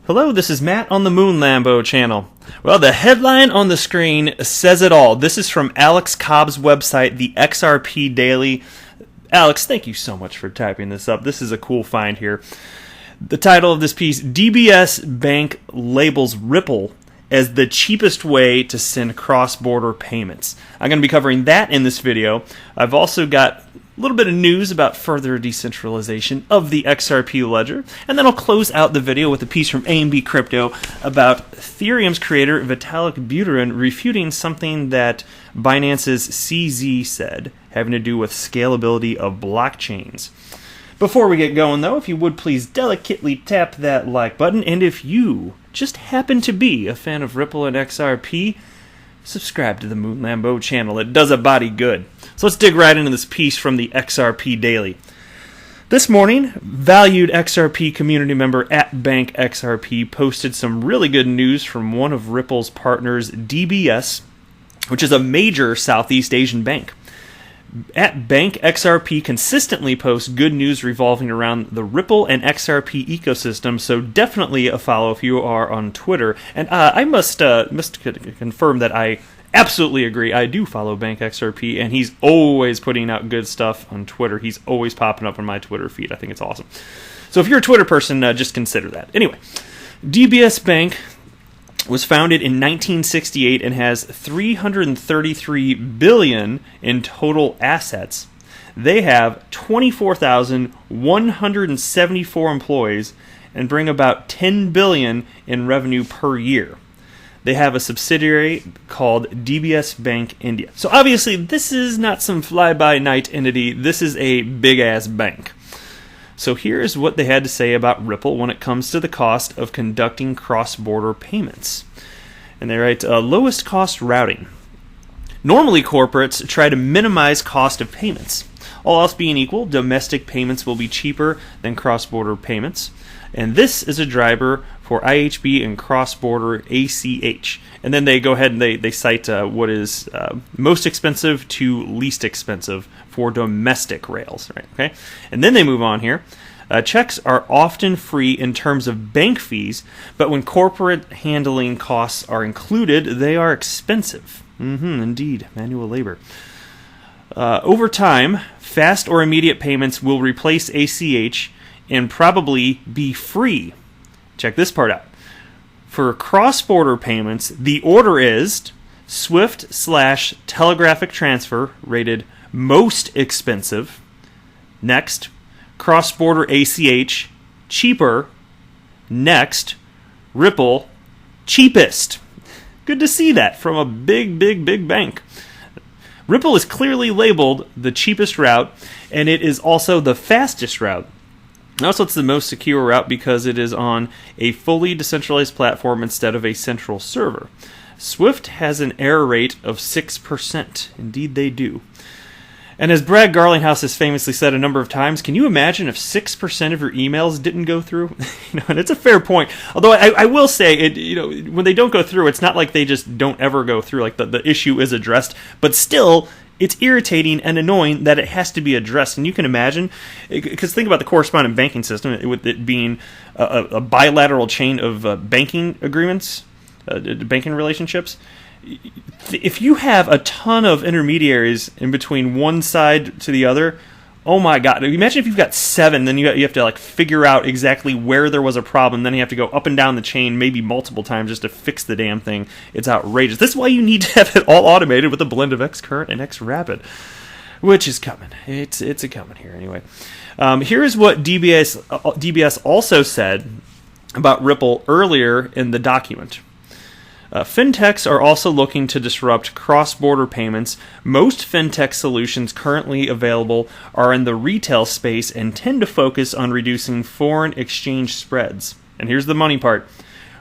Hello, this is Matt on the Moon Lambo channel. Well, the headline on the screen says it all. This is from Alex Cobb's website, the XRP Daily. Alex, thank you so much for typing this up. This is a cool find here. The title of this piece, DBS Bank labels Ripple as the cheapest way to send cross-border payments. I'm going to be covering that in this video. I've also got a little bit of news about further decentralization of the XRP ledger, and then I'll close out the video with a piece from A&B Crypto about Ethereum's creator Vitalik Buterin refuting something that Binance's CZ said having to do with scalability of blockchains. Before we get going, though, if you would please delicately tap that like button, and if you just happen to be a fan of Ripple and XRP, subscribe to the Moon Lambo channel. It does a body good. So let's dig right into this piece from the XRP Daily. This morning, valued XRP community member at Bank XRP posted some really good news from one of Ripple's partners, DBS, which is a major Southeast Asian bank. At Bank XRP consistently posts good news revolving around the Ripple and XRP ecosystem, so definitely a follow if you are on Twitter. And I must confirm that I absolutely agree. I do follow Bank XRP, and he's always putting out good stuff on Twitter. He's always popping up on my Twitter feed. I think it's awesome. So if you're a Twitter person, just consider that. Anyway, DBS Bank was founded in 1968 and has $333 billion in total assets. They have 24,174 employees and bring about $10 billion in revenue per year. They have a subsidiary called DBS Bank India. So obviously this is not some fly-by-night entity. This is a big-ass bank. So here's what they had to say about Ripple when it comes to the cost of conducting cross-border payments. And they write, lowest cost routing. Normally corporates try to minimize cost of payments. All else being equal, domestic payments will be cheaper than cross-border payments. And this is a driver for IHB and cross-border ACH. And then they go ahead and they cite what is most expensive to least expensive for domestic rails, right? Okay, and then they move on here. Checks are often free in terms of bank fees, but when corporate handling costs are included, they are expensive. Indeed, manual labor. Over time, fast or immediate payments will replace ACH and probably be free. Check this part out. For cross-border payments, the order is Swift/telegraphic transfer, rated most expensive. Next, cross-border ACH, cheaper. Next, Ripple, cheapest. Good to see that from a big bank. Ripple is clearly labeled the cheapest route, and it is also the fastest route. Also, it's the most secure route because it is on a fully decentralized platform instead of a central server. Swift has an error rate of 6%. Indeed, they do. And as Brad Garlinghouse has famously said a number of times, can you imagine if 6% of your emails didn't go through? And it's a fair point. Although I will say, when they don't go through, it's not like they just don't ever go through. Like the issue is addressed, but still, it's irritating and annoying that it has to be addressed. And you can imagine, because think about the correspondent banking system, with it being a bilateral chain of banking agreements, banking relationships. If you have a ton of intermediaries in between one side to the other, oh my God. Imagine if you've got 7, then you have to figure out exactly where there was a problem, then you have to go up and down the chain maybe multiple times just to fix the damn thing. It's outrageous. This is why you need to have it all automated with a blend of Xcurrent and Xrapid, which is coming. It's a coming here anyway. Here is what DBS also said about Ripple earlier in the document. Fintechs are also looking to disrupt cross-border payments. Most fintech solutions currently available are in the retail space and tend to focus on reducing foreign exchange spreads. And here's the money part.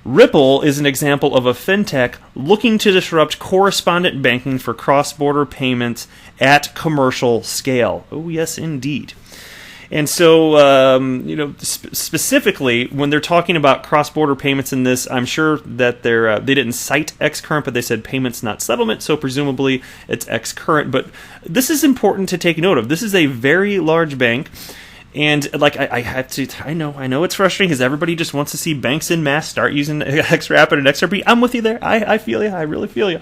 Ripple is an example of a fintech looking to disrupt correspondent banking for cross-border payments at commercial scale. Oh, yes, indeed. And so, specifically, when they're talking about cross-border payments in this, I'm sure that they didn't cite Xcurrent, but they said payments, not settlement, so presumably it's Xcurrent. But this is important to take note of. This is a very large bank. And like I have to, I know it's frustrating because everybody just wants to see banks in mass start using XRapid and XRP. I'm with you there. I feel you. I really feel you.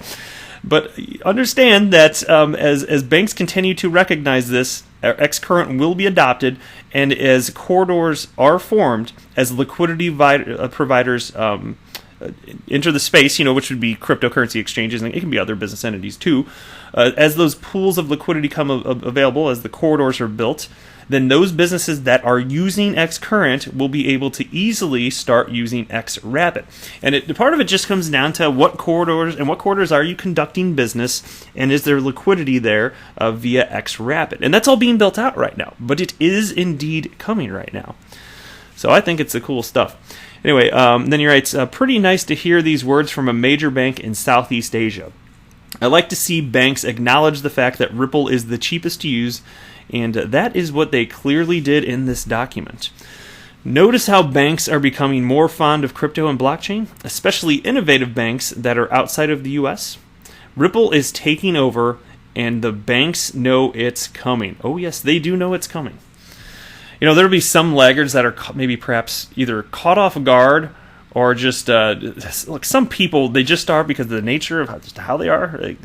But understand that as banks continue to recognize this, Xcurrent will be adopted, and as corridors are formed, as liquidity providers enter the space, which would be cryptocurrency exchanges, and it can be other business entities too. As those pools of liquidity come available, as the corridors are built, then those businesses that are using Xcurrent will be able to easily start using Xrapid. And part of it just comes down to what corridors are you conducting business, and is there liquidity there via Xrapid. And that's all being built out right now, but it is indeed coming right now. So I think it's the cool stuff. Anyway, then he writes, pretty nice to hear these words from a major bank in Southeast Asia. I like to see banks acknowledge the fact that Ripple is the cheapest to use, and that is what they clearly did in this document. Notice how banks are becoming more fond of crypto and blockchain, especially innovative banks that are outside of the US. Ripple is taking over, and the banks know it's coming. Oh yes, they do know it's coming. There'll be some laggards that are maybe perhaps either caught off guard or just look. Some people, they just are, because of the nature of how they are,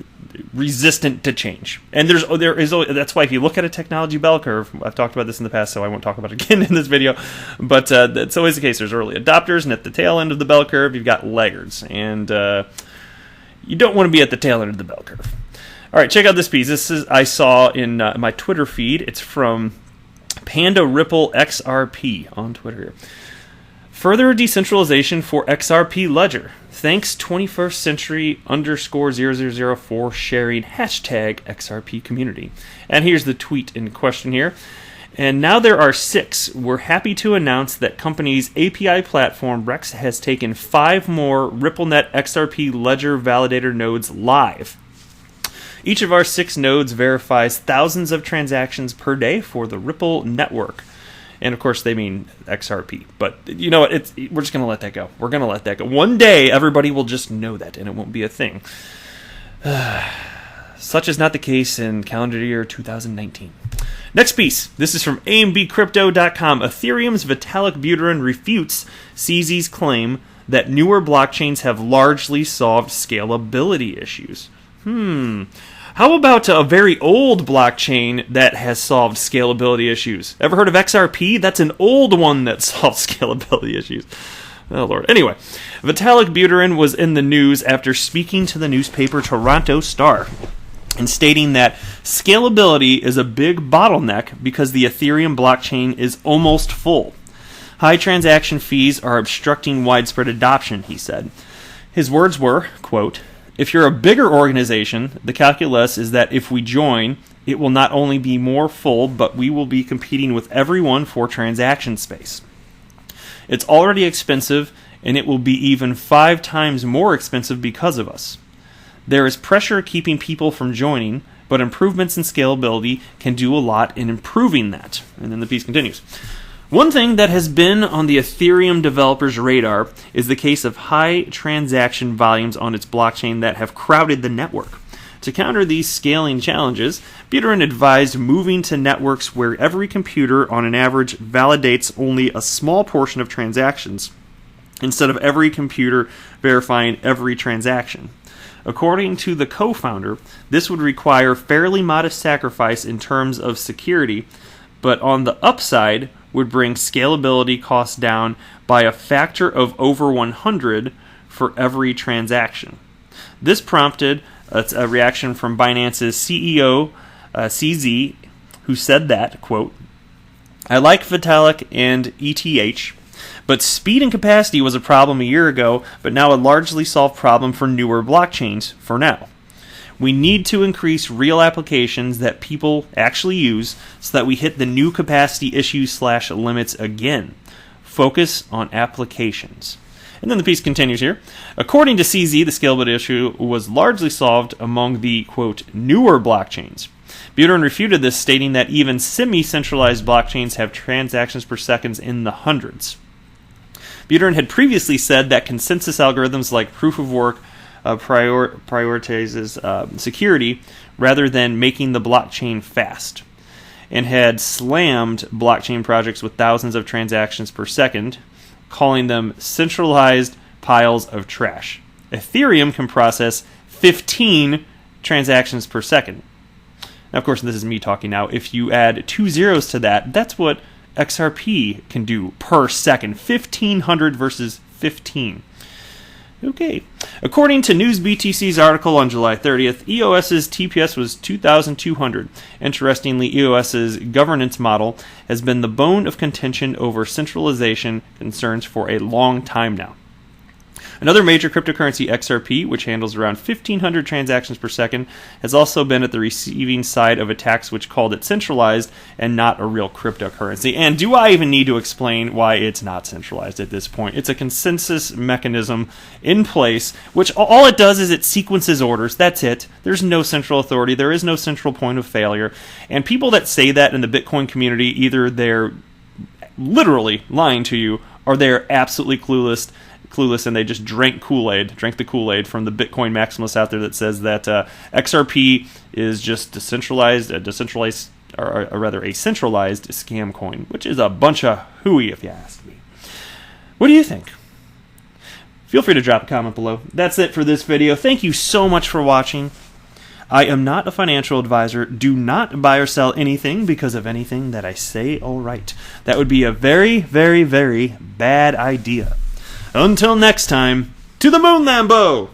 resistant to change. And that's why if you look at a technology bell curve, I've talked about this in the past, so I won't talk about it again in this video, but that's always the case. There's early adopters, and at the tail end of the bell curve, you've got laggards, and you don't want to be at the tail end of the bell curve. All right, check out this piece. I saw in my Twitter feed. It's from Panda Ripple XRP on Twitter. Further decentralization for XRP Ledger. Thanks 21st century _0004 for sharing #XRP community. And here's the tweet in question here. And now there are 6. We're happy to announce that company's API platform Rex has taken 5 more RippleNet XRP Ledger validator nodes live. Each of our 6 nodes verifies thousands of transactions per day for the Ripple network. And of course, they mean XRP. But you know what? We're just going to let that go. We're going to let that go. One day, everybody will just know that, and it won't be a thing. Such is not the case in calendar year 2019. Next piece. This is from AMBcrypto.com. Ethereum's Vitalik Buterin refutes CZ's claim that newer blockchains have largely solved scalability issues. How about a very old blockchain that has solved scalability issues? Ever heard of XRP? That's an old one that solves scalability issues. Oh, Lord. Anyway, Vitalik Buterin was in the news after speaking to the newspaper Toronto Star and stating that scalability is a big bottleneck because the Ethereum blockchain is almost full. High transaction fees are obstructing widespread adoption, he said. His words were, quote, "If you're a bigger organization, the calculus is that if we join, it will not only be more full, but we will be competing with everyone for transaction space. It's already expensive, and it will be even 5 times more expensive because of us. There is pressure keeping people from joining, but improvements in scalability can do a lot in improving that." And then the piece continues. One thing that has been on the Ethereum developers' radar is the case of high transaction volumes on its blockchain that have crowded the network. To counter these scaling challenges, Buterin advised moving to networks where every computer, on an average, validates only a small portion of transactions, instead of every computer verifying every transaction. According to the co-founder, this would require fairly modest sacrifice in terms of security, but on the upside would bring scalability costs down by a factor of over 100 for every transaction. This prompted a reaction from Binance's CEO, CZ, who said that, quote, "I like Vitalik and ETH, but speed and capacity was a problem a year ago, but now a largely solved problem for newer blockchains for now. We need to increase real applications that people actually use so that we hit the new capacity issues/limits again. Focus on applications." And then the piece continues here. According to CZ, the scalability issue was largely solved among the, quote, newer blockchains. Buterin refuted this, stating that even semi-centralized blockchains have transactions per second in the hundreds. Buterin had previously said that consensus algorithms like proof of work prioritizes security rather than making the blockchain fast. and had slammed blockchain projects with thousands of transactions per second, calling them centralized piles of trash. Ethereum can process 15 transactions per second. Now, of course, this is me talking now. If you add 2 zeros to that, that's what XRP can do per second. 1,500 versus 15. Okay. According to NewsBTC's article on July 30th, EOS's TPS was 2,200. Interestingly, EOS's governance model has been the bone of contention over centralization concerns for a long time now. Another major cryptocurrency, XRP, which handles around 1,500 transactions per second, has also been at the receiving side of attacks which called it centralized and not a real cryptocurrency. And do I even need to explain why it's not centralized at this point? It's a consensus mechanism in place, which all it does is it sequences orders. That's it. There's no central authority. There is no central point of failure. And people that say that in the Bitcoin community, either they're literally lying to you or they're absolutely clueless, and they just drank the Kool-Aid from the Bitcoin maximalists out there that says that XRP is just a centralized scam coin, which is a bunch of hooey if you ask me. What do you think? Feel free to drop a comment below. That's it for this video. Thank you so much for watching. I am not a financial advisor. Do not buy or sell anything because of anything that I say, alright. That would be a very, very, very bad idea. Until next time, to the moon, Lambo!